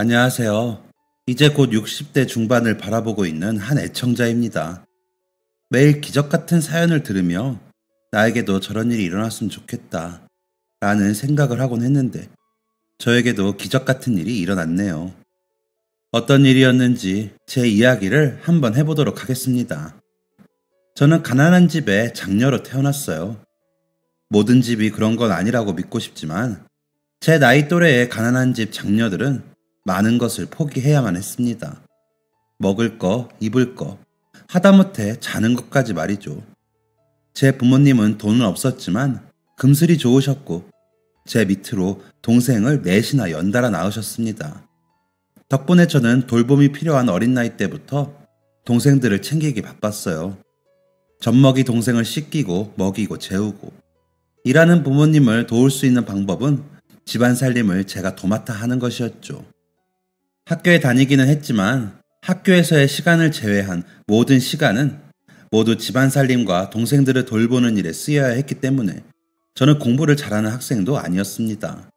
안녕하세요. 이제 곧 60대 중반을 바라보고 있는 한 애청자입니다. 매일 기적 같은 사연을 들으며 나에게도 저런 일이 일어났으면 좋겠다 라는 생각을 하곤 했는데 저에게도 기적 같은 일이 일어났네요. 어떤 일이었는지 제 이야기를 한번 해보도록 하겠습니다. 저는 가난한 집에 장녀로 태어났어요. 모든 집이 그런 건 아니라고 믿고 싶지만 제 나이 또래의 가난한 집 장녀들은 많은 것을 포기해야만 했습니다. 먹을 거, 입을 거, 하다못해 자는 것까지 말이죠. 제 부모님은 돈은 없었지만 금슬이 좋으셨고 제 밑으로 동생을 넷이나 연달아 낳으셨습니다. 덕분에 저는 돌봄이 필요한 어린 나이 때부터 동생들을 챙기기 바빴어요. 젖먹이 동생을 씻기고 먹이고 재우고 일하는 부모님을 도울 수 있는 방법은 집안 살림을 제가 도맡아 하는 것이었죠. 학교에 다니기는 했지만 학교에서의 시간을 제외한 모든 시간은 모두 집안 살림과 동생들을 돌보는 일에 쓰여야 했기 때문에 저는 공부를 잘하는 학생도 아니었습니다.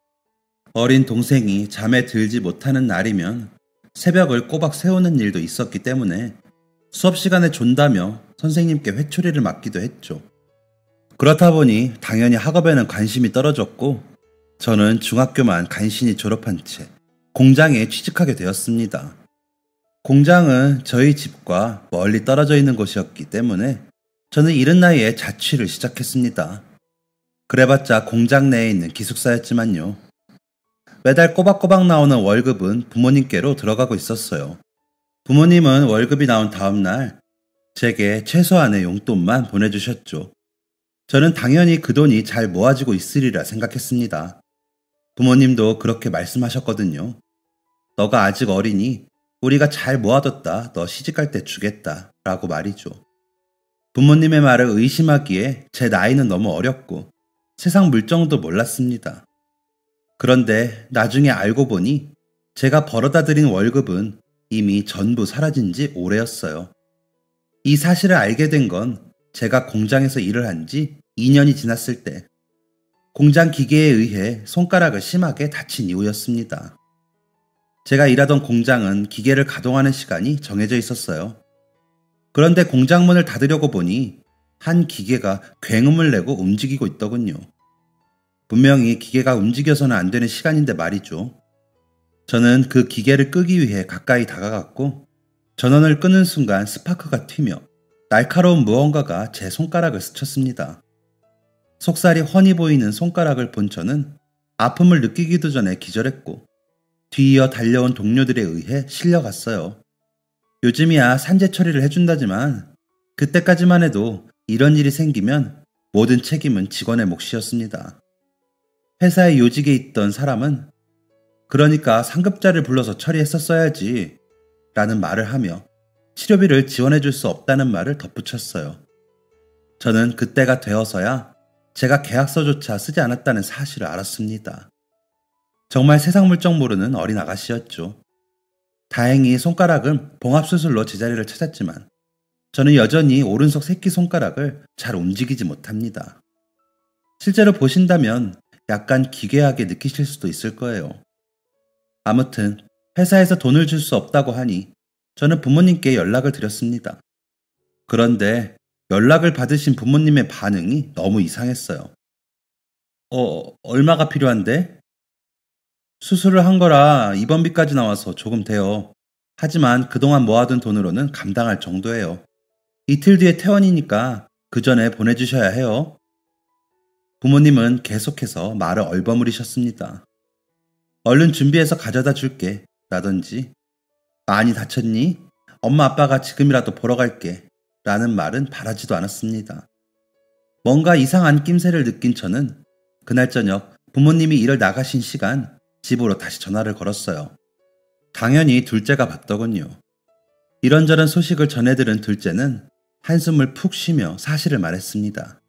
어린 동생이 잠에 들지 못하는 날이면 새벽을 꼬박 세우는 일도 있었기 때문에 수업 시간에 존다며 선생님께 회초리를 맞기도 했죠. 그렇다 보니 당연히 학업에는 관심이 떨어졌고 저는 중학교만 간신히 졸업한 채 공장에 취직하게 되었습니다. 공장은 저희 집과 멀리 떨어져 있는 곳이었기 때문에 저는 이른 나이에 자취를 시작했습니다. 그래봤자 공장 내에 있는 기숙사였지만요. 매달 꼬박꼬박 나오는 월급은 부모님께로 들어가고 있었어요. 부모님은 월급이 나온 다음 날 제게 최소한의 용돈만 보내주셨죠. 저는 당연히 그 돈이 잘 모아지고 있으리라 생각했습니다. 부모님도 그렇게 말씀하셨거든요. 너가 아직 어리니 우리가 잘 모아뒀다 너 시집갈 때 주겠다 라고 말이죠. 부모님의 말을 의심하기에 제 나이는 너무 어렸고 세상 물정도 몰랐습니다. 그런데 나중에 알고 보니 제가 벌어다 드린 월급은 이미 전부 사라진 지 오래였어요. 이 사실을 알게 된 건 제가 공장에서 일을 한 지 2년이 지났을 때 공장 기계에 의해 손가락을 심하게 다친 이후였습니다. 제가 일하던 공장은 기계를 가동하는 시간이 정해져 있었어요. 그런데 공장 문을 닫으려고 보니 한 기계가 굉음을 내고 움직이고 있더군요. 분명히 기계가 움직여서는 안 되는 시간인데 말이죠. 저는 그 기계를 끄기 위해 가까이 다가갔고 전원을 끄는 순간 스파크가 튀며 날카로운 무언가가 제 손가락을 스쳤습니다. 속살이 훤히 보이는 손가락을 본 저는 아픔을 느끼기도 전에 기절했고 뒤이어 달려온 동료들에 의해 실려갔어요. 요즘이야 산재 처리를 해준다지만 그때까지만 해도 이런 일이 생기면 모든 책임은 직원의 몫이었습니다. 회사의 요직에 있던 사람은 그러니까 상급자를 불러서 처리했었어야지 라는 말을 하며 치료비를 지원해줄 수 없다는 말을 덧붙였어요. 저는 그때가 되어서야 제가 계약서조차 쓰지 않았다는 사실을 알았습니다. 정말 세상 물정 모르는 어린 아가씨였죠. 다행히 손가락은 봉합수술로 제자리를 찾았지만 저는 여전히 오른손 새끼손가락을 잘 움직이지 못합니다. 실제로 보신다면 약간 기괴하게 느끼실 수도 있을 거예요. 아무튼 회사에서 돈을 줄 수 없다고 하니 저는 부모님께 연락을 드렸습니다. 그런데 연락을 받으신 부모님의 반응이 너무 이상했어요. 얼마가 필요한데? 수술을 한 거라 입원비까지 나와서 조금 돼요. 하지만 그동안 모아둔 돈으로는 감당할 정도예요. 이틀 뒤에 퇴원이니까 그 전에 보내주셔야 해요. 부모님은 계속해서 말을 얼버무리셨습니다. 얼른 준비해서 가져다 줄게 라든지 많이 다쳤니? 엄마 아빠가 지금이라도 보러 갈게 라는 말은 바라지도 않았습니다. 뭔가 이상한 낌새를 느낀 저는 그날 저녁 부모님이 일을 나가신 시간 집으로 다시 전화를 걸었어요. 당연히 둘째가 받더군요. 이런저런 소식을 전해들은 둘째는 한숨을 푹 쉬며 사실을 말했습니다.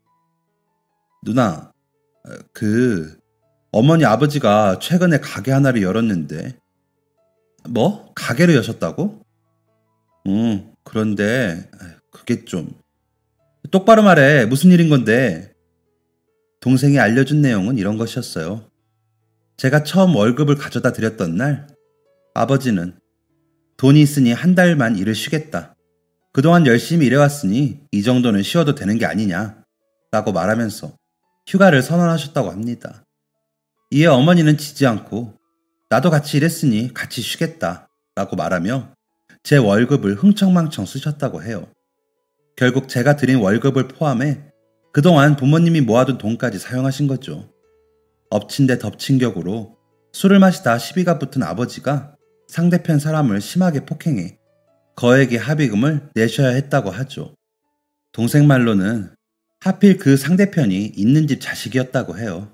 누나, 어머니 아버지가 최근에 가게 하나를 열었는데. 뭐? 가게를 여셨다고? 그런데 그게 좀. 똑바로 말해. 무슨 일인 건데? 동생이 알려준 내용은 이런 것이었어요. 제가 처음 월급을 가져다 드렸던 날 아버지는 돈이 있으니 한 달만 일을 쉬겠다. 그동안 열심히 일해왔으니 이 정도는 쉬어도 되는 게 아니냐 라고 말하면서 휴가를 선언하셨다고 합니다. 이에 어머니는 지지 않고 나도 같이 일했으니 같이 쉬겠다 라고 말하며 제 월급을 흥청망청 쓰셨다고 해요. 결국 제가 드린 월급을 포함해 그동안 부모님이 모아둔 돈까지 사용하신 거죠. 엎친 데 덮친 격으로 술을 마시다 시비가 붙은 아버지가 상대편 사람을 심하게 폭행해 거액의 합의금을 내셔야 했다고 하죠. 동생 말로는 하필 그 상대편이 있는 집 자식이었다고 해요.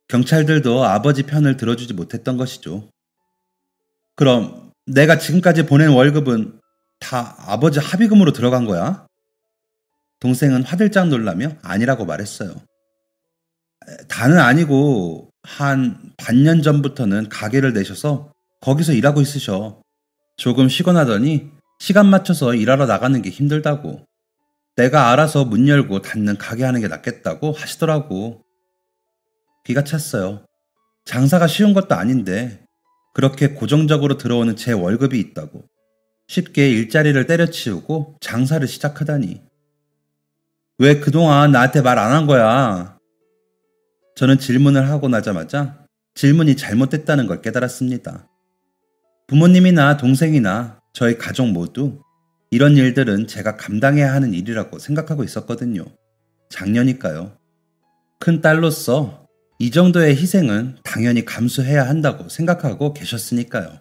경찰들도 아버지 편을 들어주지 못했던 것이죠. 그럼 내가 지금까지 보낸 월급은 다 아버지 합의금으로 들어간 거야? 동생은 화들짝 놀라며 아니라고 말했어요. 다는 아니고 한 반년 전부터는 가게를 내셔서 거기서 일하고 있으셔. 조금 쉬거나더니 시간 맞춰서 일하러 나가는 게 힘들다고. 내가 알아서 문 열고 닫는 가게 하는 게 낫겠다고 하시더라고. 기가 찼어요. 장사가 쉬운 것도 아닌데 그렇게 고정적으로 들어오는 제 월급이 있다고 쉽게 일자리를 때려치우고 장사를 시작하다니. 왜 그동안 나한테 말 안 한 거야? 저는 질문을 하고 나자마자 질문이 잘못됐다는 걸 깨달았습니다. 부모님이나 동생이나 저희 가족 모두 이런 일들은 제가 감당해야 하는 일이라고 생각하고 있었거든요. 작년이니까요. 큰 딸로서 이 정도의 희생은 당연히 감수해야 한다고 생각하고 계셨으니까요.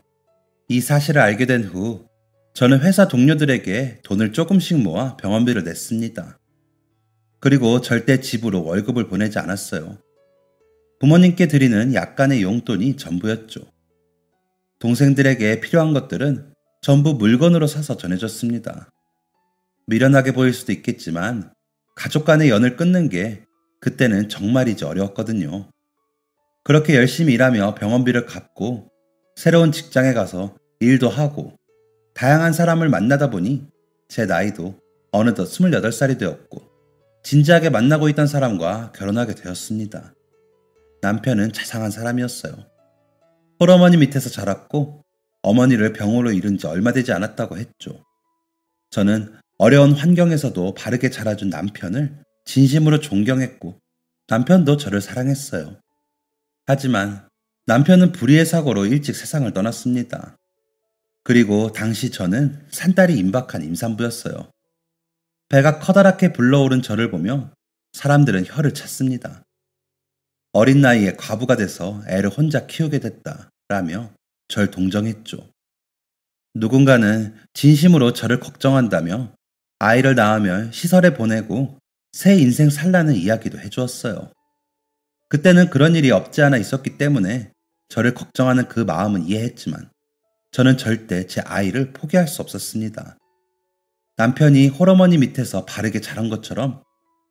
이 사실을 알게 된 후 저는 회사 동료들에게 돈을 조금씩 모아 병원비를 냈습니다. 그리고 절대 집으로 월급을 보내지 않았어요. 부모님께 드리는 약간의 용돈이 전부였죠. 동생들에게 필요한 것들은 전부 물건으로 사서 전해줬습니다. 미련하게 보일 수도 있겠지만 가족 간의 연을 끊는 게 그때는 정말이지 어려웠거든요. 그렇게 열심히 일하며 병원비를 갚고 새로운 직장에 가서 일도 하고 다양한 사람을 만나다 보니 제 나이도 어느덧 28살이 되었고 진지하게 만나고 있던 사람과 결혼하게 되었습니다. 남편은 자상한 사람이었어요. 홀어머니 밑에서 자랐고 어머니를 병으로 잃은 지 얼마 되지 않았다고 했죠. 저는 어려운 환경에서도 바르게 자라준 남편을 진심으로 존경했고 남편도 저를 사랑했어요. 하지만 남편은 불의의 사고로 일찍 세상을 떠났습니다. 그리고 당시 저는 산딸이 임박한 임산부였어요. 배가 커다랗게 불러오른 저를 보며 사람들은 혀를 찼습니다. 어린 나이에 과부가 돼서 애를 혼자 키우게 됐다라며 절 동정했죠. 누군가는 진심으로 저를 걱정한다며 아이를 낳으면 시설에 보내고 새 인생 살라는 이야기도 해주었어요. 그때는 그런 일이 없지 않아 있었기 때문에 저를 걱정하는 그 마음은 이해했지만 저는 절대 제 아이를 포기할 수 없었습니다. 남편이 홀어머니 밑에서 바르게 자란 것처럼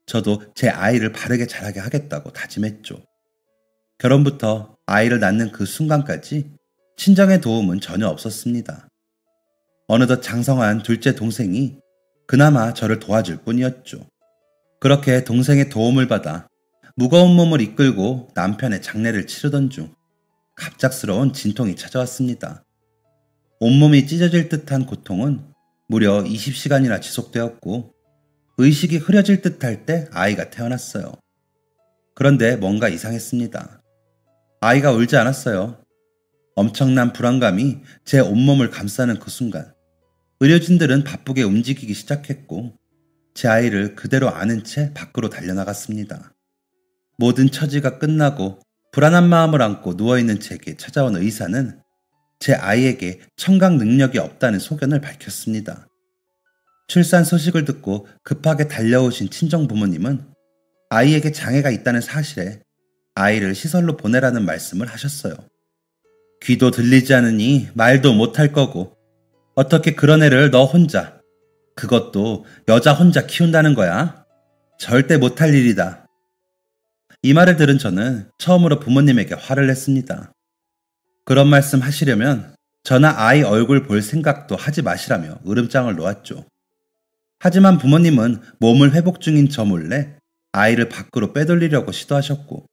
저도 제 아이를 바르게 자라게 하겠다고 다짐했죠. 결혼부터 아이를 낳는 그 순간까지 친정의 도움은 전혀 없었습니다. 어느덧 장성한 둘째 동생이 그나마 저를 도와줄 뿐이었죠. 그렇게 동생의 도움을 받아 무거운 몸을 이끌고 남편의 장례를 치르던 중 갑작스러운 진통이 찾아왔습니다. 온몸이 찢어질 듯한 고통은 무려 20시간이나 지속되었고 의식이 흐려질 듯할 때 아이가 태어났어요. 그런데 뭔가 이상했습니다. 아이가 울지 않았어요. 엄청난 불안감이 제 온몸을 감싸는 그 순간 의료진들은 바쁘게 움직이기 시작했고 제 아이를 그대로 안은 채 밖으로 달려나갔습니다. 모든 처지가 끝나고 불안한 마음을 안고 누워있는 제게 찾아온 의사는 제 아이에게 청각 능력이 없다는 소견을 밝혔습니다. 출산 소식을 듣고 급하게 달려오신 친정 부모님은 아이에게 장애가 있다는 사실에 아이를 시설로 보내라는 말씀을 하셨어요. 귀도 들리지 않으니 말도 못할 거고 어떻게 그런 애를 너 혼자, 그것도 여자 혼자 키운다는 거야? 절대 못할 일이다. 이 말을 들은 저는 처음으로 부모님에게 화를 냈습니다. 그런 말씀 하시려면 저나 아이 얼굴 볼 생각도 하지 마시라며 으름장을 놓았죠. 하지만 부모님은 몸을 회복 중인 저 몰래 아이를 밖으로 빼돌리려고 시도하셨고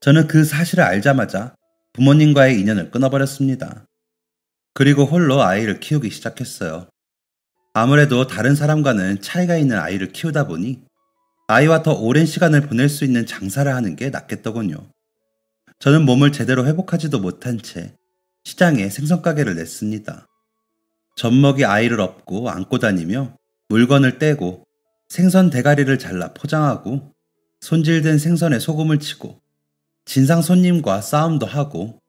저는 그 사실을 알자마자 부모님과의 인연을 끊어버렸습니다. 그리고 홀로 아이를 키우기 시작했어요. 아무래도 다른 사람과는 차이가 있는 아이를 키우다 보니 아이와 더 오랜 시간을 보낼 수 있는 장사를 하는 게 낫겠더군요. 저는 몸을 제대로 회복하지도 못한 채 시장에 생선가게를 냈습니다. 젖먹이 아이를 업고 안고 다니며 물건을 떼고 생선 대가리를 잘라 포장하고 손질된 생선에 소금을 치고 진상 손님과 싸움도 하고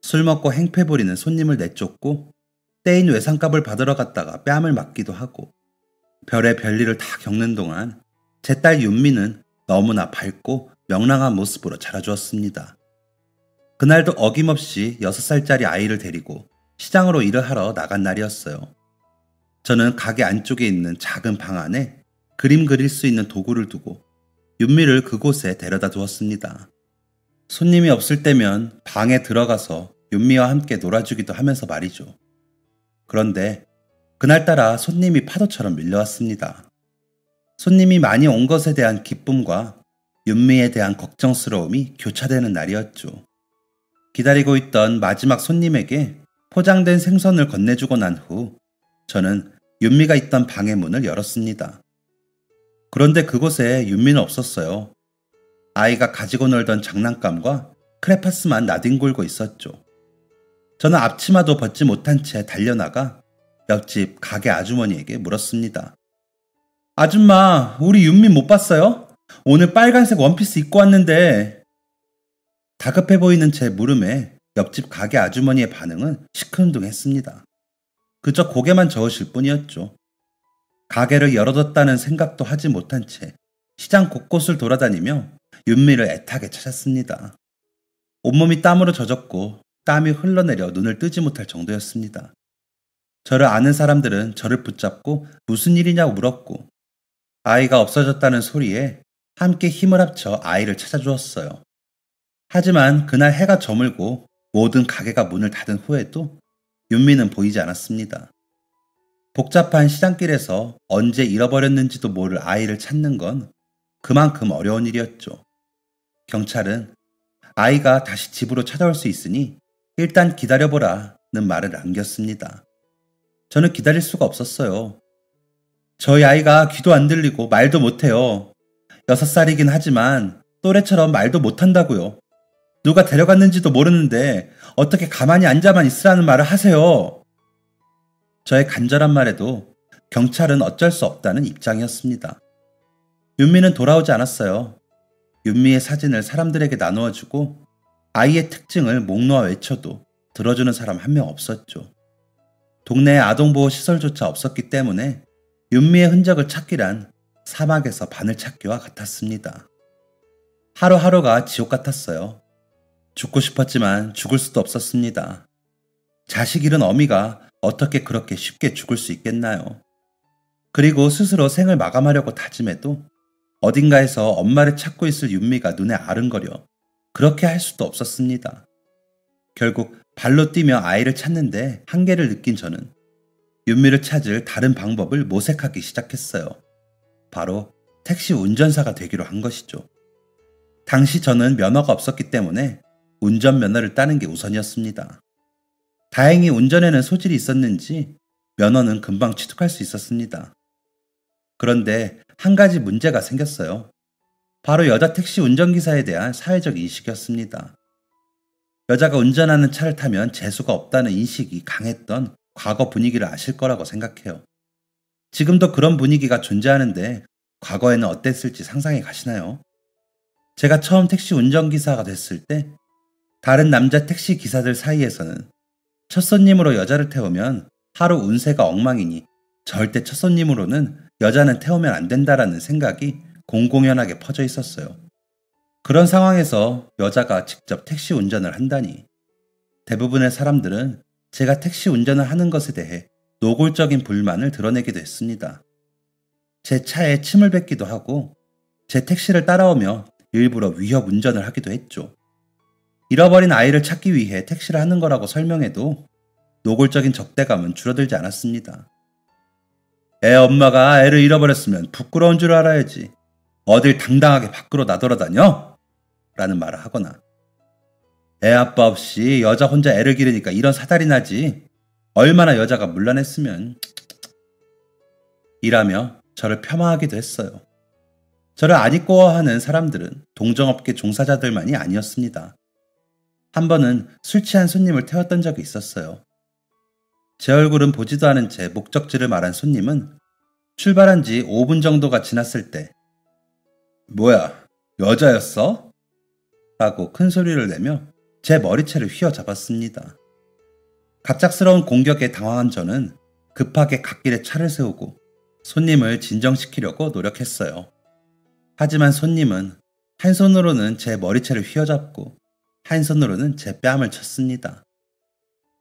술 먹고 행패 부리는 손님을 내쫓고 떼인 외상값을 받으러 갔다가 뺨을 맞기도 하고 별의 별일을 다 겪는 동안 제 딸 윤미는 너무나 밝고 명랑한 모습으로 자라주었습니다. 그날도 어김없이 6살짜리 아이를 데리고 시장으로 일을 하러 나간 날이었어요. 저는 가게 안쪽에 있는 작은 방 안에 그림 그릴 수 있는 도구를 두고 윤미를 그곳에 데려다 두었습니다. 손님이 없을 때면 방에 들어가서 윤미와 함께 놀아주기도 하면서 말이죠. 그런데 그날따라 손님이 파도처럼 밀려왔습니다. 손님이 많이 온 것에 대한 기쁨과 윤미에 대한 걱정스러움이 교차되는 날이었죠. 기다리고 있던 마지막 손님에게 포장된 생선을 건네주고 난 후 저는 윤미가 있던 방의 문을 열었습니다. 그런데 그곳에 윤미는 없었어요. 아이가 가지고 놀던 장난감과 크레파스만 나뒹굴고 있었죠. 저는 앞치마도 벗지 못한 채 달려나가 옆집 가게 아주머니에게 물었습니다. 아줌마, 우리 윤미 못 봤어요? 오늘 빨간색 원피스 입고 왔는데. 다급해 보이는 제 물음에 옆집 가게 아주머니의 반응은 시큰둥했습니다. 그저 고개만 저으실 뿐이었죠. 가게를 열어뒀다는 생각도 하지 못한 채 시장 곳곳을 돌아다니며 윤미를 애타게 찾았습니다. 온몸이 땀으로 젖었고 땀이 흘러내려 눈을 뜨지 못할 정도였습니다. 저를 아는 사람들은 저를 붙잡고 무슨 일이냐고 물었고 아이가 없어졌다는 소리에 함께 힘을 합쳐 아이를 찾아주었어요. 하지만 그날 해가 저물고 모든 가게가 문을 닫은 후에도 윤미는 보이지 않았습니다. 복잡한 시장길에서 언제 잃어버렸는지도 모를 아이를 찾는 건 그만큼 어려운 일이었죠. 경찰은 아이가 다시 집으로 찾아올 수 있으니 일단 기다려보라는 말을 남겼습니다. 저는 기다릴 수가 없었어요. 저희 아이가 귀도 안 들리고 말도 못해요. 6살이긴 하지만 또래처럼 말도 못한다고요. 누가 데려갔는지도 모르는데 어떻게 가만히 앉아만 있으라는 말을 하세요. 저의 간절한 말에도 경찰은 어쩔 수 없다는 입장이었습니다. 윤미는 돌아오지 않았어요. 윤미의 사진을 사람들에게 나누어주고 아이의 특징을 목 놓아 외쳐도 들어주는 사람 한 명 없었죠. 동네에 아동보호시설조차 없었기 때문에 윤미의 흔적을 찾기란 사막에서 바늘 찾기와 같았습니다. 하루하루가 지옥 같았어요. 죽고 싶었지만 죽을 수도 없었습니다. 자식 잃은 어미가 어떻게 그렇게 쉽게 죽을 수 있겠나요? 그리고 스스로 생을 마감하려고 다짐해도 어딘가에서 엄마를 찾고 있을 윤미가 눈에 아른거려 그렇게 할 수도 없었습니다. 결국 발로 뛰며 아이를 찾는데 한계를 느낀 저는 윤미를 찾을 다른 방법을 모색하기 시작했어요. 바로 택시 운전사가 되기로 한 것이죠. 당시 저는 면허가 없었기 때문에 운전면허를 따는 게 우선이었습니다. 다행히 운전에는 소질이 있었는지 면허는 금방 취득할 수 있었습니다. 그런데 한 가지 문제가 생겼어요. 바로 여자 택시 운전기사에 대한 사회적 인식이었습니다. 여자가 운전하는 차를 타면 재수가 없다는 인식이 강했던 과거 분위기를 아실 거라고 생각해요. 지금도 그런 분위기가 존재하는데 과거에는 어땠을지 상상해 가시나요? 제가 처음 택시 운전기사가 됐을 때 다른 남자 택시 기사들 사이에서는 첫 손님으로 여자를 태우면 하루 운세가 엉망이니 절대 첫 손님으로는 여자는 태우면 안 된다라는 생각이 공공연하게 퍼져 있었어요. 그런 상황에서 여자가 직접 택시 운전을 한다니 대부분의 사람들은 제가 택시 운전을 하는 것에 대해 노골적인 불만을 드러내기도 했습니다. 제 차에 침을 뱉기도 하고 제 택시를 따라오며 일부러 위협 운전을 하기도 했죠. 잃어버린 아이를 찾기 위해 택시를 하는 거라고 설명해도 노골적인 적대감은 줄어들지 않았습니다. 애 엄마가 애를 잃어버렸으면 부끄러운 줄 알아야지. 어딜 당당하게 밖으로 나돌아다녀? 라는 말을 하거나 애 아빠 없이 여자 혼자 애를 기르니까 이런 사달이 나지. 얼마나 여자가 문란했으면 이라며 저를 폄하하기도 했어요. 저를 아니꼬아하는 사람들은 동정업계 종사자들만이 아니었습니다. 한 번은 술 취한 손님을 태웠던 적이 있었어요. 제 얼굴은 보지도 않은 채 목적지를 말한 손님은 출발한 지 5분 정도가 지났을 때 뭐야, 여자였어? 라고 큰 소리를 내며 제 머리채를 휘어잡았습니다. 갑작스러운 공격에 당황한 저는 급하게 갓길에 차를 세우고 손님을 진정시키려고 노력했어요. 하지만 손님은 한 손으로는 제 머리채를 휘어잡고 한 손으로는 제 뺨을 쳤습니다.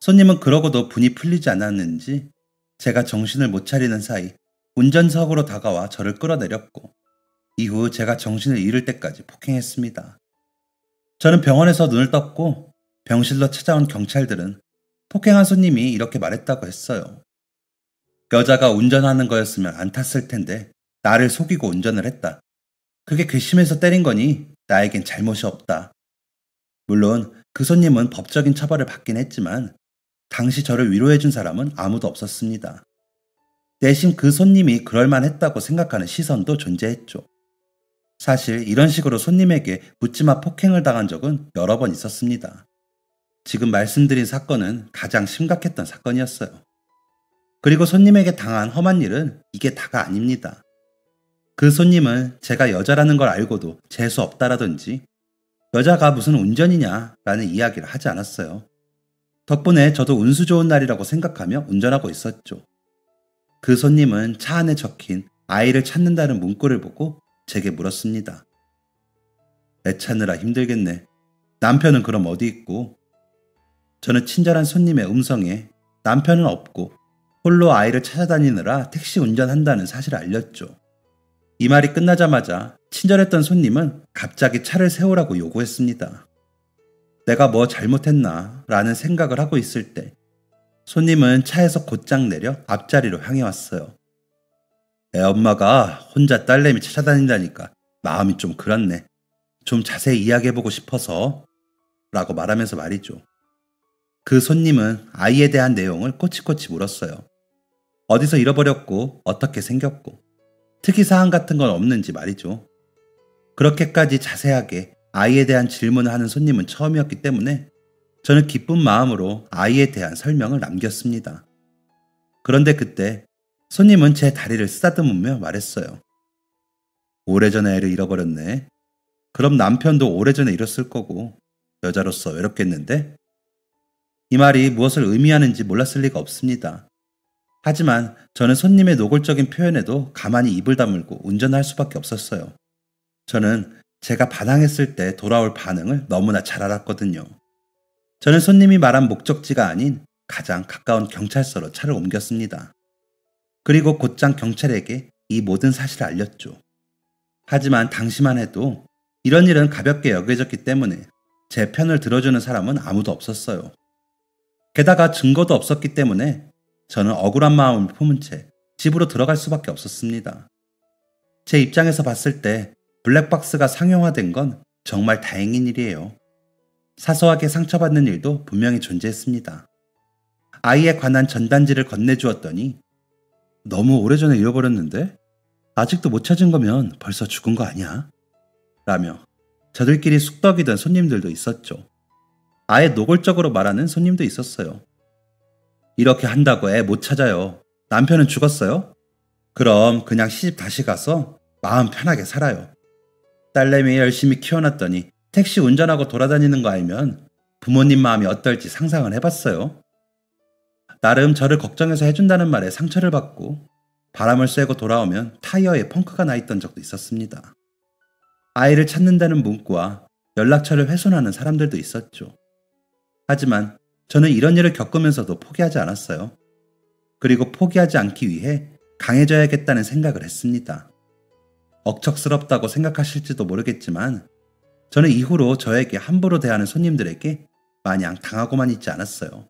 손님은 그러고도 분이 풀리지 않았는지 제가 정신을 못 차리는 사이 운전석으로 다가와 저를 끌어내렸고 이후 제가 정신을 잃을 때까지 폭행했습니다. 저는 병원에서 눈을 떴고 병실로 찾아온 경찰들은 폭행한 손님이 이렇게 말했다고 했어요. 여자가 운전하는 거였으면 안 탔을 텐데 나를 속이고 운전을 했다. 그게 괘씸해서 때린 거니 나에겐 잘못이 없다. 물론 그 손님은 법적인 처벌을 받긴 했지만 당시 저를 위로해준 사람은 아무도 없었습니다. 내심 그 손님이 그럴만했다고 생각하는 시선도 존재했죠. 사실 이런 식으로 손님에게 묻지마 폭행을 당한 적은 여러 번 있었습니다. 지금 말씀드린 사건은 가장 심각했던 사건이었어요. 그리고 손님에게 당한 험한 일은 이게 다가 아닙니다. 그 손님은 제가 여자라는 걸 알고도 재수 없다라든지 여자가 무슨 운전이냐라는 이야기를 하지 않았어요. 덕분에 저도 운수 좋은 날이라고 생각하며 운전하고 있었죠. 그 손님은 차 안에 적힌 아이를 찾는다는 문구를 보고 제게 물었습니다. 애 찾느라 힘들겠네. 남편은 그럼 어디 있고? 저는 친절한 손님의 음성에 남편은 없고 홀로 아이를 찾아다니느라 택시 운전한다는 사실을 알렸죠. 이 말이 끝나자마자 친절했던 손님은 갑자기 차를 세우라고 요구했습니다. 내가 뭐 잘못했나 라는 생각을 하고 있을 때 손님은 차에서 곧장 내려 앞자리로 향해 왔어요. 애 엄마가 혼자 딸내미 찾아다닌다니까 마음이 좀 그렇네. 좀 자세히 이야기해보고 싶어서 라고 말하면서 말이죠. 그 손님은 아이에 대한 내용을 꼬치꼬치 물었어요. 어디서 잃어버렸고 어떻게 생겼고 특이사항 같은 건 없는지 말이죠. 그렇게까지 자세하게 아이에 대한 질문을 하는 손님은 처음이었기 때문에 저는 기쁜 마음으로 아이에 대한 설명을 남겼습니다. 그런데 그때 손님은 제 다리를 쓰다듬으며 말했어요. 오래전에 애를 잃어버렸네. 그럼 남편도 오래전에 잃었을 거고 여자로서 외롭겠는데? 이 말이 무엇을 의미하는지 몰랐을 리가 없습니다. 하지만 저는 손님의 노골적인 표현에도 가만히 입을 다물고 운전할 수밖에 없었어요. 저는 제가 반항했을 때 돌아올 반응을 너무나 잘 알았거든요. 저는 손님이 말한 목적지가 아닌 가장 가까운 경찰서로 차를 옮겼습니다. 그리고 곧장 경찰에게 이 모든 사실을 알렸죠. 하지만 당시만 해도 이런 일은 가볍게 여겨졌기 때문에 제 편을 들어주는 사람은 아무도 없었어요. 게다가 증거도 없었기 때문에 저는 억울한 마음을 품은 채 집으로 들어갈 수밖에 없었습니다. 제 입장에서 봤을 때 블랙박스가 상용화된 건 정말 다행인 일이에요. 사소하게 상처받는 일도 분명히 존재했습니다. 아이에 관한 전단지를 건네주었더니 너무 오래전에 잃어버렸는데? 아직도 못 찾은 거면 벌써 죽은 거 아니야? 라며 저들끼리 쑥덕이던 손님들도 있었죠. 아예 노골적으로 말하는 손님도 있었어요. 이렇게 한다고 애 못 찾아요. 남편은 죽었어요? 그럼 그냥 시집 다시 가서 마음 편하게 살아요. 딸내미 열심히 키워놨더니 택시 운전하고 돌아다니는 거 알면 부모님 마음이 어떨지 상상을 해봤어요. 나름 저를 걱정해서 해준다는 말에 상처를 받고 바람을 쐬고 돌아오면 타이어에 펑크가 나 있던 적도 있었습니다. 아이를 찾는다는 문구와 연락처를 훼손하는 사람들도 있었죠. 하지만 저는 이런 일을 겪으면서도 포기하지 않았어요. 그리고 포기하지 않기 위해 강해져야겠다는 생각을 했습니다. 억척스럽다고 생각하실지도 모르겠지만 저는 이후로 저에게 함부로 대하는 손님들에게 마냥 당하고만 있지 않았어요.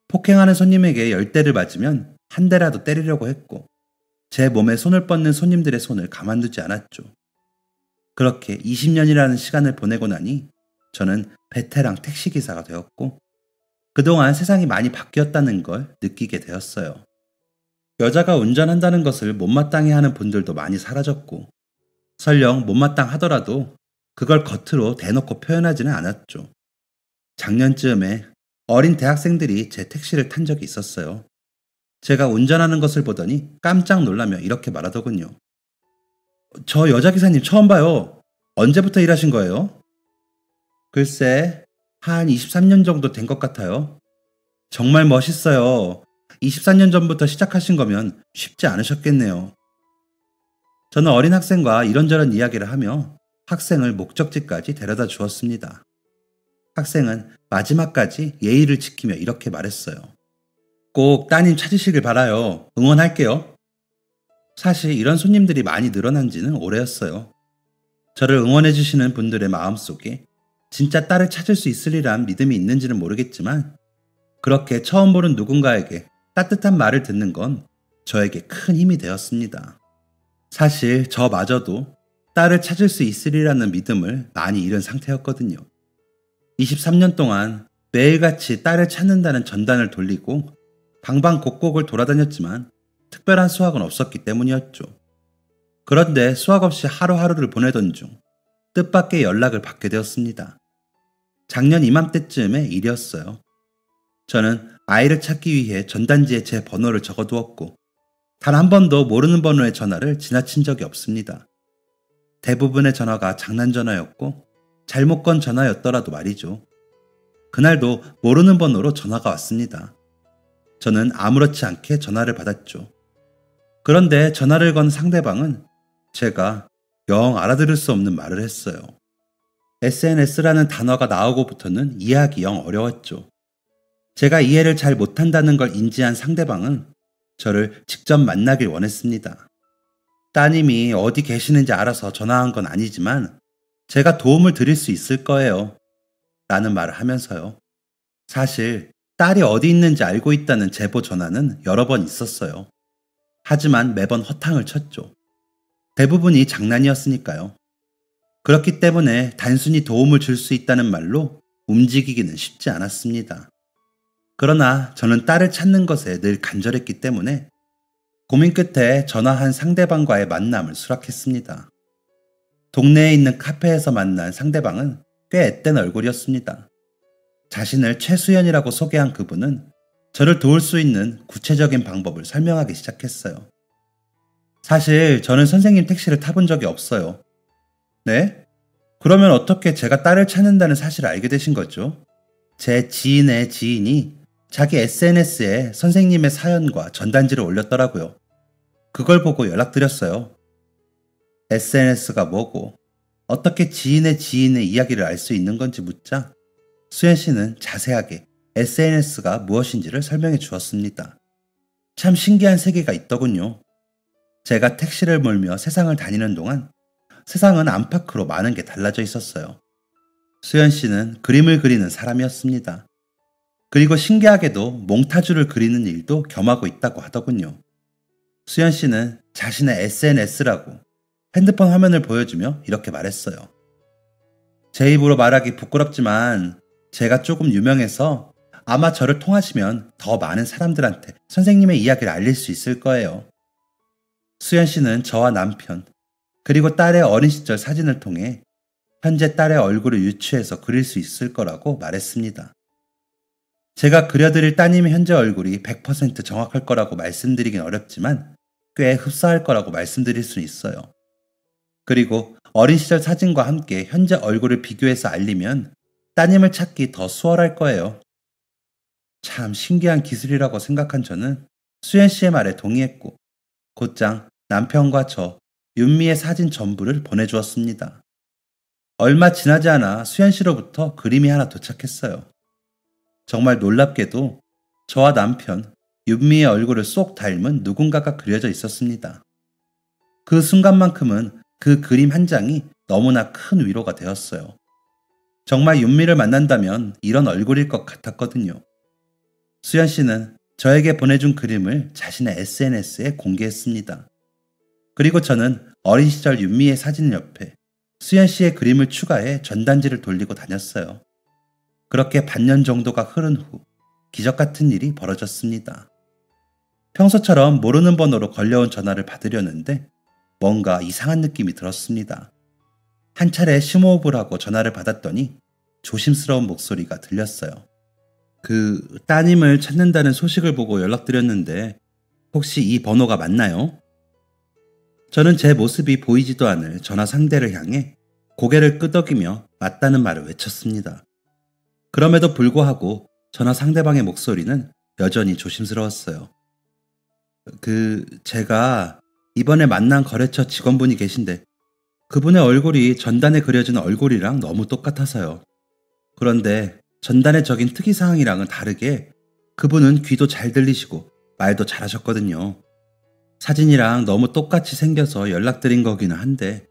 폭행하는 손님에게 10대를 맞으면 한 대라도 때리려고 했고 제 몸에 손을 뻗는 손님들의 손을 가만두지 않았죠. 그렇게 20년이라는 시간을 보내고 나니 저는 베테랑 택시기사가 되었고 그동안 세상이 많이 바뀌었다는 걸 느끼게 되었어요. 여자가 운전한다는 것을 못마땅해 하는 분들도 많이 사라졌고, 설령 못마땅하더라도 그걸 겉으로 대놓고 표현하지는 않았죠. 작년쯤에 어린 대학생들이 제 택시를 탄 적이 있었어요. 제가 운전하는 것을 보더니 깜짝 놀라며 이렇게 말하더군요. 저 여자 기사님 처음 봐요. 언제부터 일하신 거예요? 글쎄, 한 23년 정도 된 것 같아요. 정말 멋있어요. 24년 전부터 시작하신 거면 쉽지 않으셨겠네요. 저는 어린 학생과 이런저런 이야기를 하며 학생을 목적지까지 데려다 주었습니다. 학생은 마지막까지 예의를 지키며 이렇게 말했어요. 꼭 따님 찾으시길 바라요. 응원할게요. 사실 이런 손님들이 많이 늘어난 지는 오래였어요. 저를 응원해 주시는 분들의 마음속에 진짜 딸을 찾을 수 있으리란 믿음이 있는지는 모르겠지만, 그렇게 처음 보는 누군가에게 따뜻한 말을 듣는 건 저에게 큰 힘이 되었습니다. 사실 저마저도 딸을 찾을 수 있으리라는 믿음을 많이 잃은 상태였거든요. 23년 동안 매일같이 딸을 찾는다는 전단을 돌리고 방방곡곡을 돌아다녔지만 특별한 수확은 없었기 때문이었죠. 그런데 수확 없이 하루하루를 보내던 중 뜻밖의 연락을 받게 되었습니다. 작년 이맘때쯤의 일이었어요. 저는 아이를 찾기 위해 전단지에 제 번호를 적어두었고, 단 한 번도 모르는 번호의 전화를 지나친 적이 없습니다. 대부분의 전화가 장난 전화였고 잘못 건 전화였더라도 말이죠. 그날도 모르는 번호로 전화가 왔습니다. 저는 아무렇지 않게 전화를 받았죠. 그런데 전화를 건 상대방은 제가 영 알아들을 수 없는 말을 했어요. SNS라는 단어가 나오고부터는 이해하기 영 어려웠죠. 제가 이해를 잘 못한다는 걸 인지한 상대방은 저를 직접 만나길 원했습니다. 따님이 어디 계시는지 알아서 전화한 건 아니지만 제가 도움을 드릴 수 있을 거예요. 라는 말을 하면서요. 사실 딸이 어디 있는지 알고 있다는 제보 전화는 여러 번 있었어요. 하지만 매번 허탕을 쳤죠. 대부분이 장난이었으니까요. 그렇기 때문에 단순히 도움을 줄 수 있다는 말로 움직이기는 쉽지 않았습니다. 그러나 저는 딸을 찾는 것에 늘 간절했기 때문에 고민 끝에 전화한 상대방과의 만남을 수락했습니다. 동네에 있는 카페에서 만난 상대방은 꽤 앳된 얼굴이었습니다. 자신을 최수연이라고 소개한 그분은 저를 도울 수 있는 구체적인 방법을 설명하기 시작했어요. 사실 저는 선생님 택시를 타본 적이 없어요. 네? 그러면 어떻게 제가 딸을 찾는다는 사실을 알게 되신 거죠? 제 지인의 지인이 자기 SNS에 선생님의 사연과 전단지를 올렸더라고요. 그걸 보고 연락드렸어요. SNS가 뭐고 어떻게 지인의 지인의 이야기를 알 수 있는 건지 묻자 수연 씨는 자세하게 SNS가 무엇인지를 설명해 주었습니다. 참 신기한 세계가 있더군요. 제가 택시를 몰며 세상을 다니는 동안 세상은 안팎으로 많은 게 달라져 있었어요. 수연 씨는 그림을 그리는 사람이었습니다. 그리고 신기하게도 몽타주를 그리는 일도 겸하고 있다고 하더군요. 수연 씨는 자신의 SNS라고 핸드폰 화면을 보여주며 이렇게 말했어요. 제 입으로 말하기 부끄럽지만 제가 조금 유명해서 아마 저를 통하시면 더 많은 사람들한테 선생님의 이야기를 알릴 수 있을 거예요. 수연 씨는 저와 남편, 그리고 딸의 어린 시절 사진을 통해 현재 딸의 얼굴을 유추해서 그릴 수 있을 거라고 말했습니다. 제가 그려드릴 따님의 현재 얼굴이 100% 정확할 거라고 말씀드리긴 어렵지만 꽤 흡사할 거라고 말씀드릴 수 있어요. 그리고 어린 시절 사진과 함께 현재 얼굴을 비교해서 알리면 따님을 찾기 더 수월할 거예요. 참 신기한 기술이라고 생각한 저는 수연 씨의 말에 동의했고 곧장 남편과 저, 윤미의 사진 전부를 보내주었습니다. 얼마 지나지 않아 수연 씨로부터 그림이 하나 도착했어요. 정말 놀랍게도 저와 남편, 윤미의 얼굴을 쏙 닮은 누군가가 그려져 있었습니다. 그 순간만큼은 그 그림 한 장이 너무나 큰 위로가 되었어요. 정말 윤미를 만난다면 이런 얼굴일 것 같았거든요. 수연 씨는 저에게 보내준 그림을 자신의 SNS에 공개했습니다. 그리고 저는 어린 시절 윤미의 사진 옆에 수연 씨의 그림을 추가해 전단지를 돌리고 다녔어요. 그렇게 반년 정도가 흐른 후 기적 같은 일이 벌어졌습니다. 평소처럼 모르는 번호로 걸려온 전화를 받으려는데 뭔가 이상한 느낌이 들었습니다. 한 차례 심호흡을 하고 전화를 받았더니 조심스러운 목소리가 들렸어요. 따님을 찾는다는 소식을 보고 연락드렸는데 혹시 이 번호가 맞나요? 저는 제 모습이 보이지도 않을 전화 상대를 향해 고개를 끄덕이며 맞다는 말을 외쳤습니다. 그럼에도 불구하고 전화 상대방의 목소리는 여전히 조심스러웠어요. 제가 이번에 만난 거래처 직원분이 계신데 그분의 얼굴이 전단에 그려진 얼굴이랑 너무 똑같아서요. 그런데 전단에 적인 특이사항이랑은 다르게 그분은 귀도 잘 들리시고 말도 잘하셨거든요. 사진이랑 너무 똑같이 생겨서 연락드린 거기는 한데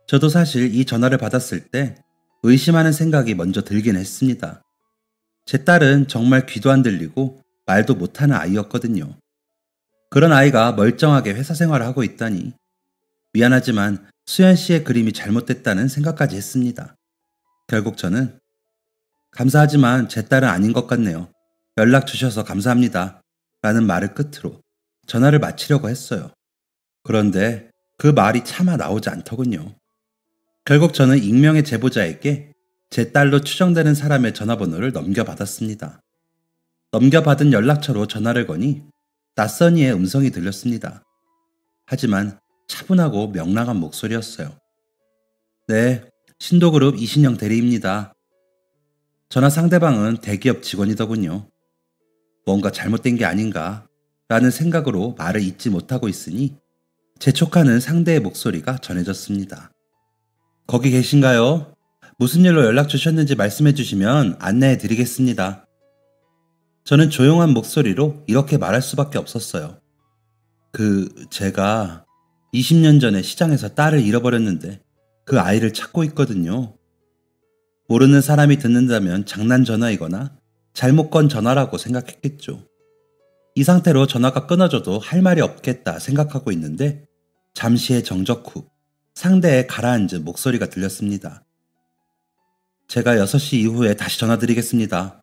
저도 사실 이 전화를 받았을 때 의심하는 생각이 먼저 들긴 했습니다. 제 딸은 정말 귀도 안 들리고 말도 못하는 아이였거든요. 그런 아이가 멀쩡하게 회사 생활을 하고 있다니 미안하지만 수연 씨의 그림이 잘못됐다는 생각까지 했습니다. 결국 저는 감사하지만 제 딸은 아닌 것 같네요. 연락 주셔서 감사합니다. 라는 말을 끝으로 전화를 마치려고 했어요. 그런데 그 말이 차마 나오지 않더군요. 결국 저는 익명의 제보자에게 제 딸로 추정되는 사람의 전화번호를 넘겨받았습니다. 넘겨받은 연락처로 전화를 거니 낯선 이의 음성이 들렸습니다. 하지만 차분하고 명랑한 목소리였어요. 네, 신도그룹 이신영 대리입니다. 전화 상대방은 대기업 직원이더군요. 뭔가 잘못된 게 아닌가 라는 생각으로 말을 잇지 못하고 있으니 재촉하는 상대의 목소리가 전해졌습니다. 거기 계신가요? 무슨 일로 연락 주셨는지 말씀해 주시면 안내해 드리겠습니다. 저는 조용한 목소리로 이렇게 말할 수밖에 없었어요. 제가 20년 전에 시장에서 딸을 잃어버렸는데 그 아이를 찾고 있거든요. 모르는 사람이 듣는다면 장난 전화이거나 잘못 건 전화라고 생각했겠죠. 이 상태로 전화가 끊어져도 할 말이 없겠다 생각하고 있는데 잠시의 정적 후 상대의 가라앉은 목소리가 들렸습니다. 제가 6시 이후에 다시 전화드리겠습니다.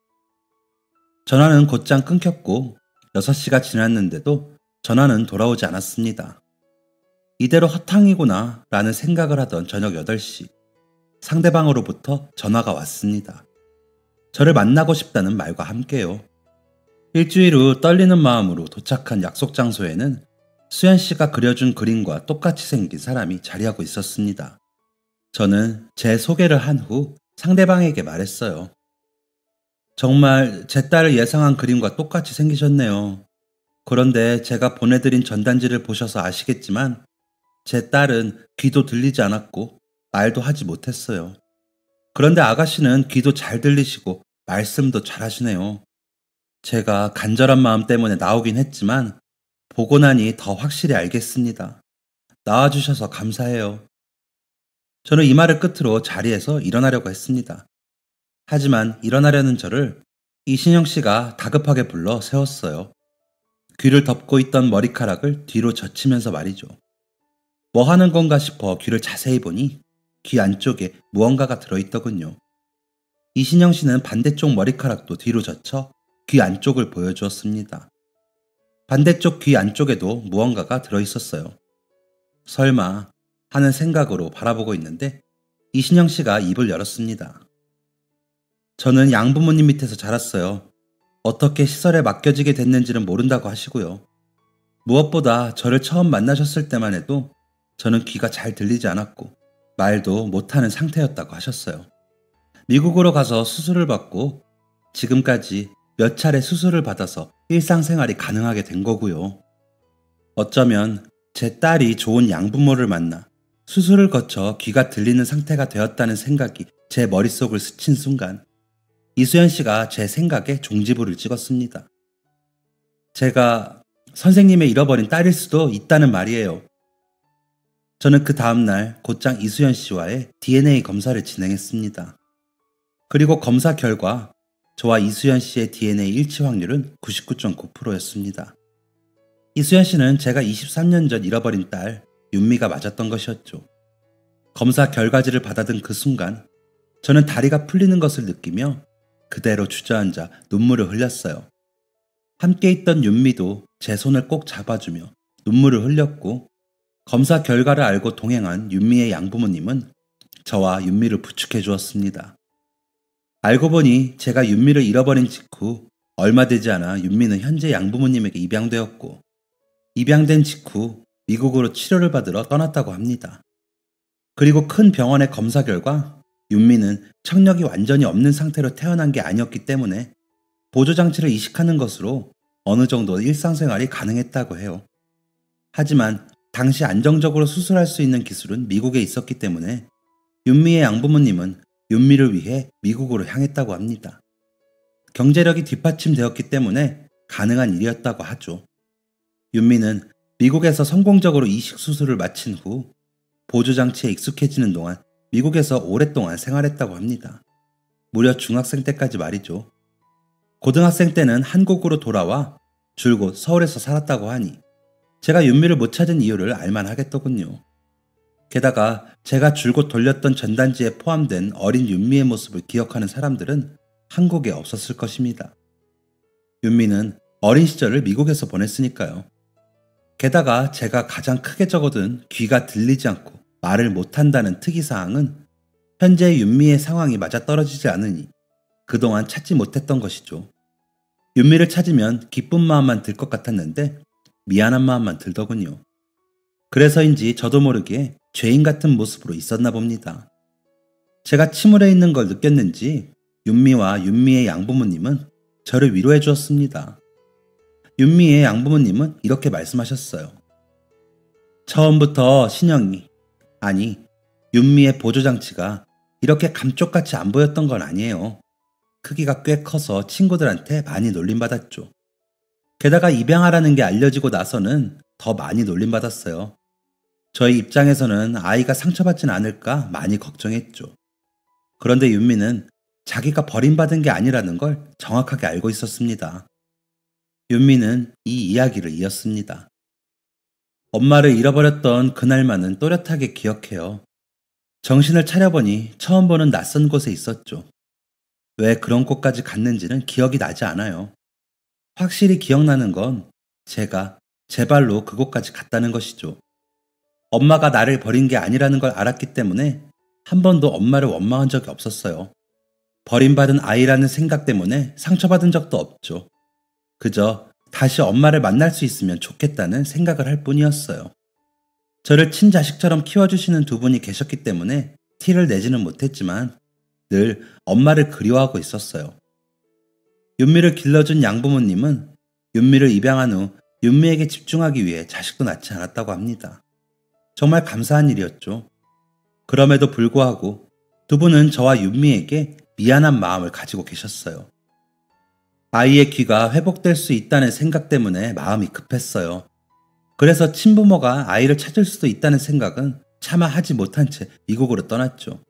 전화는 곧장 끊겼고 6시가 지났는데도 전화는 돌아오지 않았습니다. 이대로 허탕이구나 라는 생각을 하던 저녁 8시 상대방으로부터 전화가 왔습니다. 저를 만나고 싶다는 말과 함께요. 일주일 후 떨리는 마음으로 도착한 약속 장소에는 수연 씨가 그려준 그림과 똑같이 생긴 사람이 자리하고 있었습니다. 저는 제 소개를 한 후 상대방에게 말했어요. 정말 제 딸을 예상한 그림과 똑같이 생기셨네요. 그런데 제가 보내드린 전단지를 보셔서 아시겠지만 제 딸은 귀도 들리지 않았고 말도 하지 못했어요. 그런데 아가씨는 귀도 잘 들리시고 말씀도 잘하시네요. 제가 간절한 마음 때문에 나오긴 했지만 보고 나니 더 확실히 알겠습니다. 나와주셔서 감사해요. 저는 이 말을 끝으로 자리에서 일어나려고 했습니다. 하지만 일어나려는 저를 이신영 씨가 다급하게 불러 세웠어요. 귀를 덮고 있던 머리카락을 뒤로 젖히면서 말이죠. 뭐 하는 건가 싶어 귀를 자세히 보니 귀 안쪽에 무언가가 들어있더군요. 이신영 씨는 반대쪽 머리카락도 뒤로 젖혀 귀 안쪽을 보여주었습니다. 반대쪽 귀 안쪽에도 무언가가 들어있었어요. 설마 하는 생각으로 바라보고 있는데 이신영 씨가 입을 열었습니다. 저는 양부모님 밑에서 자랐어요. 어떻게 시설에 맡겨지게 됐는지는 모른다고 하시고요. 무엇보다 저를 처음 만나셨을 때만 해도 저는 귀가 잘 들리지 않았고 말도 못하는 상태였다고 하셨어요. 미국으로 가서 수술을 받고 지금까지 몇 차례 수술을 받아서 일상생활이 가능하게 된 거고요. 어쩌면 제 딸이 좋은 양부모를 만나 수술을 거쳐 귀가 들리는 상태가 되었다는 생각이 제 머릿속을 스친 순간 이수연 씨가 제 생각에 종지부를 찍었습니다. 제가 선생님의 잃어버린 딸일 수도 있다는 말이에요. 저는 그 다음날 곧장 이수연 씨와의 DNA 검사를 진행했습니다. 그리고 검사 결과 저와 이수연 씨의 DNA 일치 확률은 99.9%였습니다. 이수연 씨는 제가 23년 전 잃어버린 딸 윤미가 맞았던 것이었죠. 검사 결과지를 받아든 그 순간 저는 다리가 풀리는 것을 느끼며 그대로 주저앉아 눈물을 흘렸어요. 함께 있던 윤미도 제 손을 꼭 잡아주며 눈물을 흘렸고, 검사 결과를 알고 동행한 윤미의 양부모님은 저와 윤미를 부축해 주었습니다. 알고 보니 제가 윤미를 잃어버린 직후 얼마 되지 않아 윤미는 현재 양부모님에게 입양되었고, 입양된 직후 미국으로 치료를 받으러 떠났다고 합니다. 그리고 큰 병원의 검사 결과 윤미는 청력이 완전히 없는 상태로 태어난 게 아니었기 때문에 보조장치를 이식하는 것으로 어느 정도 일상생활이 가능했다고 해요. 하지만 당시 안정적으로 수술할 수 있는 기술은 미국에 있었기 때문에 윤미의 양부모님은 윤미를 위해 미국으로 향했다고 합니다. 경제력이 뒷받침되었기 때문에 가능한 일이었다고 하죠. 윤미는 미국에서 성공적으로 이식 수술을 마친 후 보조장치에 익숙해지는 동안 미국에서 오랫동안 생활했다고 합니다. 무려 중학생 때까지 말이죠. 고등학생 때는 한국으로 돌아와 줄곧 서울에서 살았다고 하니 제가 윤미를 못 찾은 이유를 알만하겠더군요. 게다가 제가 줄곧 돌렸던 전단지에 포함된 어린 윤미의 모습을 기억하는 사람들은 한국에 없었을 것입니다. 윤미는 어린 시절을 미국에서 보냈으니까요. 게다가 제가 가장 크게 적어둔 귀가 들리지 않고 말을 못한다는 특이사항은 현재 윤미의 상황이 맞아떨어지지 않으니 그동안 찾지 못했던 것이죠. 윤미를 찾으면 기쁜 마음만 들 것 같았는데 미안한 마음만 들더군요. 그래서인지 저도 모르게 죄인 같은 모습으로 있었나 봅니다. 제가 침울해 있는 걸 느꼈는지 윤미와 윤미의 양부모님은 저를 위로해 주었습니다. 윤미의 양부모님은 이렇게 말씀하셨어요. 처음부터 신영이, 아니 윤미의 보조장치가 이렇게 감쪽같이 안 보였던 건 아니에요. 크기가 꽤 커서 친구들한테 많이 놀림받았죠. 게다가 입양하라는 게 알려지고 나서는 더 많이 놀림받았어요. 저희 입장에서는 아이가 상처받진 않을까 많이 걱정했죠. 그런데 윤미는 자기가 버림받은 게 아니라는 걸 정확하게 알고 있었습니다. 윤미는 이 이야기를 이었습니다. 엄마를 잃어버렸던 그날만은 또렷하게 기억해요. 정신을 차려보니 처음 보는 낯선 곳에 있었죠. 왜 그런 곳까지 갔는지는 기억이 나지 않아요. 확실히 기억나는 건 제가 제 발로 그곳까지 갔다는 것이죠. 엄마가 나를 버린 게 아니라는 걸 알았기 때문에 한 번도 엄마를 원망한 적이 없었어요. 버림받은 아이라는 생각 때문에 상처받은 적도 없죠. 그저 다시 엄마를 만날 수 있으면 좋겠다는 생각을 할 뿐이었어요. 저를 친자식처럼 키워주시는 두 분이 계셨기 때문에 티를 내지는 못했지만 늘 엄마를 그리워하고 있었어요. 윤미를 길러준 양부모님은 윤미를 입양한 후 윤미에게 집중하기 위해 자식도 낳지 않았다고 합니다. 정말 감사한 일이었죠. 그럼에도 불구하고 두 분은 저와 윤미에게 미안한 마음을 가지고 계셨어요. 아이의 귀가 회복될 수 있다는 생각 때문에 마음이 급했어요. 그래서 친부모가 아이를 찾을 수도 있다는 생각은 차마 하지 못한 채 미국으로 떠났죠.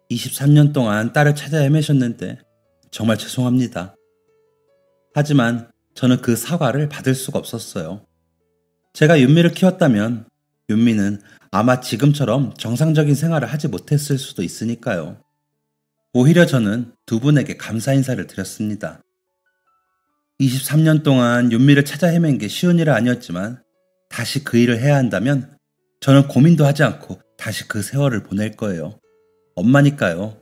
23년 동안 딸을 찾아 헤매셨는데 정말 죄송합니다. 하지만 저는 그 사과를 받을 수가 없었어요. 제가 윤미를 키웠다면 윤미는 아마 지금처럼 정상적인 생활을 하지 못했을 수도 있으니까요. 오히려 저는 두 분에게 감사 인사를 드렸습니다. 23년 동안 윤미를 찾아 헤맨 게 쉬운 일은 아니었지만 다시 그 일을 해야 한다면 저는 고민도 하지 않고 다시 그 세월을 보낼 거예요. 엄마니까요.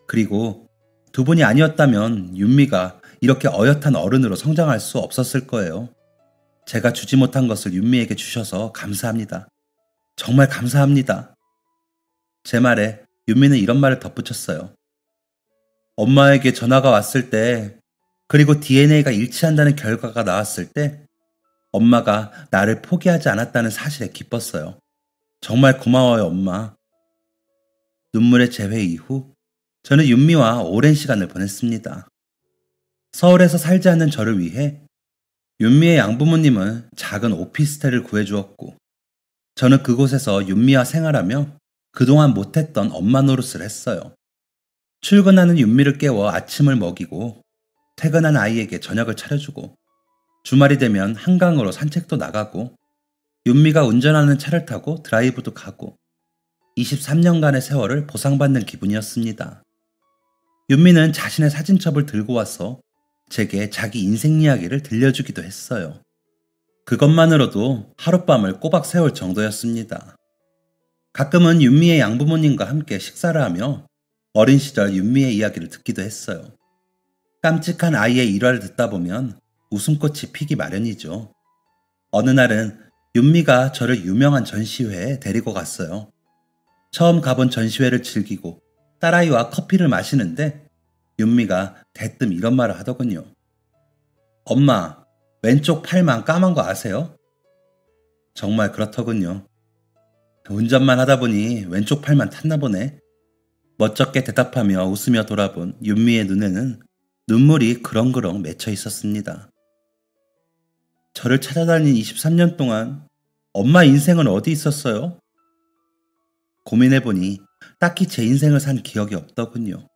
그리고 두 분이 아니었다면 윤미가 이렇게 어엿한 어른으로 성장할 수 없었을 거예요. 제가 주지 못한 것을 윤미에게 주셔서 감사합니다. 정말 감사합니다. 제 말에 윤미는 이런 말을 덧붙였어요. 엄마에게 전화가 왔을 때, 그리고 DNA가 일치한다는 결과가 나왔을 때 엄마가 나를 포기하지 않았다는 사실에 기뻤어요. 정말 고마워요, 엄마. 눈물의 재회 이후 저는 윤미와 오랜 시간을 보냈습니다. 서울에서 살지 않는 저를 위해 윤미의 양부모님은 작은 오피스텔을 구해주었고 저는 그곳에서 윤미와 생활하며 그동안 못했던 엄마 노릇을 했어요. 출근하는 윤미를 깨워 아침을 먹이고 퇴근한 아이에게 저녁을 차려주고 주말이 되면 한강으로 산책도 나가고 윤미가 운전하는 차를 타고 드라이브도 가고 23년간의 세월을 보상받는 기분이었습니다. 윤미는 자신의 사진첩을 들고 와서 제게 자기 인생 이야기를 들려주기도 했어요. 그것만으로도 하룻밤을 꼬박 세울 정도였습니다. 가끔은 윤미의 양부모님과 함께 식사를 하며 어린 시절 윤미의 이야기를 듣기도 했어요. 깜찍한 아이의 일화를 듣다 보면 웃음꽃이 피기 마련이죠. 어느 날은 윤미가 저를 유명한 전시회에 데리고 갔어요. 처음 가본 전시회를 즐기고 딸아이와 커피를 마시는데 윤미가 대뜸 이런 말을 하더군요. 엄마, 왼쪽 팔만 까만 거 아세요? 정말 그렇더군요. 운전만 하다 보니 왼쪽 팔만 탔나 보네. 멋쩍게 대답하며 웃으며 돌아본 윤미의 눈에는 눈물이 그렁그렁 맺혀 있었습니다. 저를 찾아다닌 23년 동안 엄마 인생은 어디 있었어요? 고민해보니 딱히 제 인생을 산 기억이 없더군요.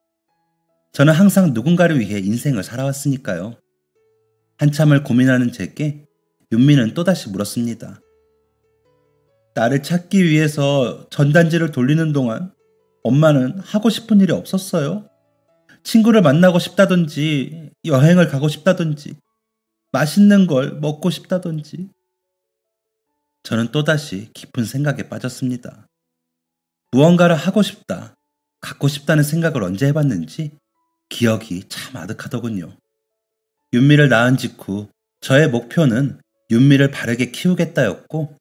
저는 항상 누군가를 위해 인생을 살아왔으니까요. 한참을 고민하는 제게 윤미는 또다시 물었습니다. 나를 찾기 위해서 전단지를 돌리는 동안 엄마는 하고 싶은 일이 없었어요? 친구를 만나고 싶다든지 여행을 가고 싶다든지 맛있는 걸 먹고 싶다든지. 저는 또다시 깊은 생각에 빠졌습니다. 무언가를 하고 싶다, 갖고 싶다는 생각을 언제 해봤는지 기억이 참 아득하더군요. 윤미를 낳은 직후 저의 목표는 윤미를 바르게 키우겠다였고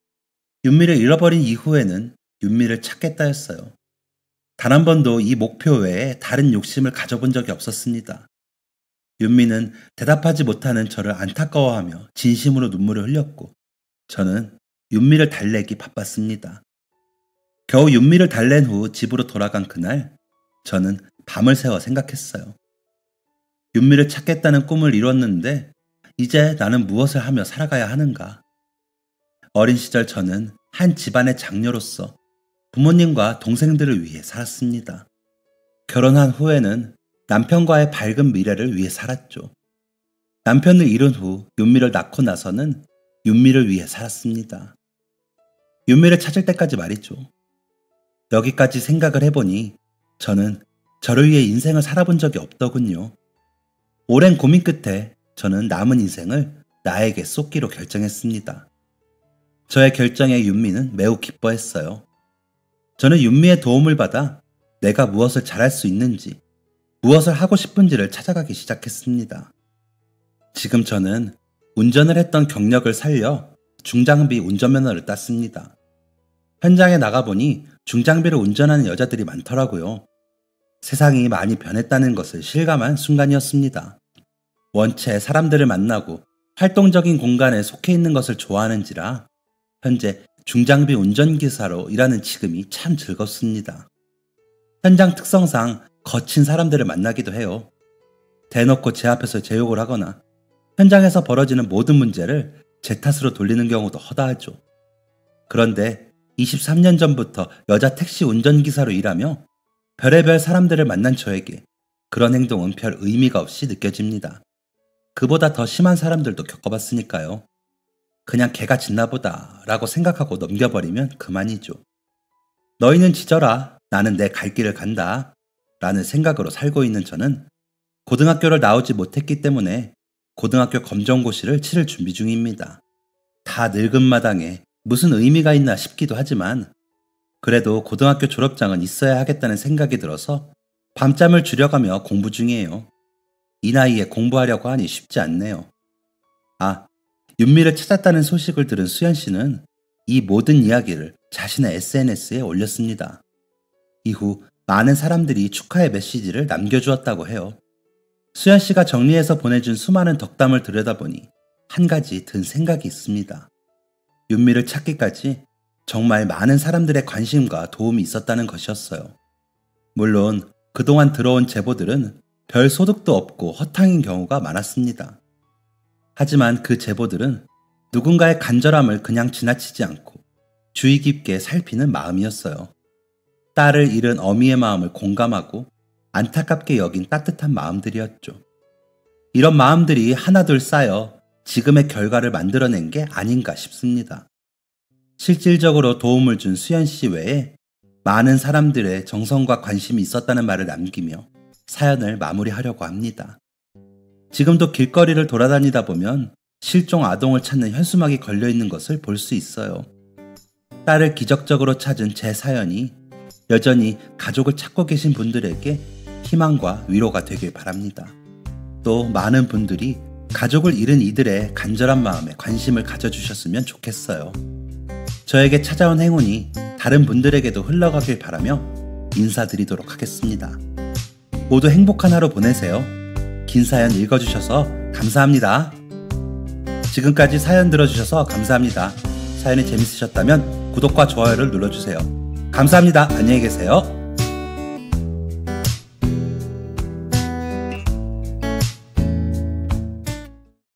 윤미를 잃어버린 이후에는 윤미를 찾겠다였어요. 단 한 번도 이 목표 외에 다른 욕심을 가져본 적이 없었습니다. 윤미는 대답하지 못하는 저를 안타까워하며 진심으로 눈물을 흘렸고 저는 윤미를 달래기 바빴습니다. 겨우 윤미를 달랜 후 집으로 돌아간 그날 저는 밤을 새워 생각했어요. 윤미를 찾겠다는 꿈을 이뤘는데 이제 나는 무엇을 하며 살아가야 하는가? 어린 시절 저는 한 집안의 장녀로서 부모님과 동생들을 위해 살았습니다. 결혼한 후에는 남편과의 밝은 미래를 위해 살았죠. 남편을 잃은 후 윤미를 낳고 나서는 윤미를 위해 살았습니다. 윤미를 찾을 때까지 말이죠. 여기까지 생각을 해보니 저는 저를 위해 인생을 살아본 적이 없더군요. 오랜 고민 끝에 저는 남은 인생을 나에게 쏟기로 결정했습니다. 저의 결정에 윤미는 매우 기뻐했어요. 저는 윤미의 도움을 받아 내가 무엇을 잘할 수 있는지, 무엇을 하고 싶은지를 찾아가기 시작했습니다. 지금 저는 운전을 했던 경력을 살려 중장비 운전면허를 땄습니다. 현장에 나가보니 중장비를 운전하는 여자들이 많더라고요. 세상이 많이 변했다는 것을 실감한 순간이었습니다. 원체 사람들을 만나고 활동적인 공간에 속해 있는 것을 좋아하는지라 현재 중장비 운전기사로 일하는 지금이 참 즐겁습니다. 현장 특성상 거친 사람들을 만나기도 해요. 대놓고 제 앞에서 제 욕을 하거나 현장에서 벌어지는 모든 문제를 제 탓으로 돌리는 경우도 허다하죠. 그런데 23년 전부터 여자 택시 운전기사로 일하며 별의별 사람들을 만난 저에게 그런 행동은 별 의미가 없이 느껴집니다. 그보다 더 심한 사람들도 겪어봤으니까요. 그냥 개가 짖나 보다 라고 생각하고 넘겨버리면 그만이죠. 너희는 짖어라, 나는 내 갈 길을 간다 라는 생각으로 살고 있는 저는 고등학교를 나오지 못했기 때문에 고등학교 검정고시를 치를 준비 중입니다. 다 늙은 마당에 무슨 의미가 있나 싶기도 하지만 그래도 고등학교 졸업장은 있어야 하겠다는 생각이 들어서 밤잠을 줄여가며 공부 중이에요. 이 나이에 공부하려고 하니 쉽지 않네요. 아, 윤미를 찾았다는 소식을 들은 수연 씨는 이 모든 이야기를 자신의 SNS에 올렸습니다. 이후 많은 사람들이 축하의 메시지를 남겨주었다고 해요. 수연 씨가 정리해서 보내준 수많은 덕담을 들여다보니 한 가지 든 생각이 있습니다. 윤미를 찾기까지 정말 많은 사람들의 관심과 도움이 있었다는 것이었어요. 물론 그동안 들어온 제보들은 별 소득도 없고 허탕인 경우가 많았습니다. 하지만 그 제보들은 누군가의 간절함을 그냥 지나치지 않고 주의 깊게 살피는 마음이었어요. 딸을 잃은 어미의 마음을 공감하고 안타깝게 여긴 따뜻한 마음들이었죠. 이런 마음들이 하나둘 쌓여 지금의 결과를 만들어낸 게 아닌가 싶습니다. 실질적으로 도움을 준 수연 씨 외에 많은 사람들의 정성과 관심이 있었다는 말을 남기며 사연을 마무리하려고 합니다. 지금도 길거리를 돌아다니다 보면 실종 아동을 찾는 현수막이 걸려 있는 것을 볼 수 있어요. 딸을 기적적으로 찾은 제 사연이 여전히 가족을 찾고 계신 분들에게 희망과 위로가 되길 바랍니다. 또 많은 분들이 가족을 잃은 이들의 간절한 마음에 관심을 가져주셨으면 좋겠어요. 저에게 찾아온 행운이 다른 분들에게도 흘러가길 바라며 인사드리도록 하겠습니다. 모두 행복한 하루 보내세요. 긴 사연 읽어주셔서 감사합니다. 지금까지 사연 들어주셔서 감사합니다. 사연이 재밌으셨다면 구독과 좋아요를 눌러주세요. 감사합니다. 안녕히 계세요.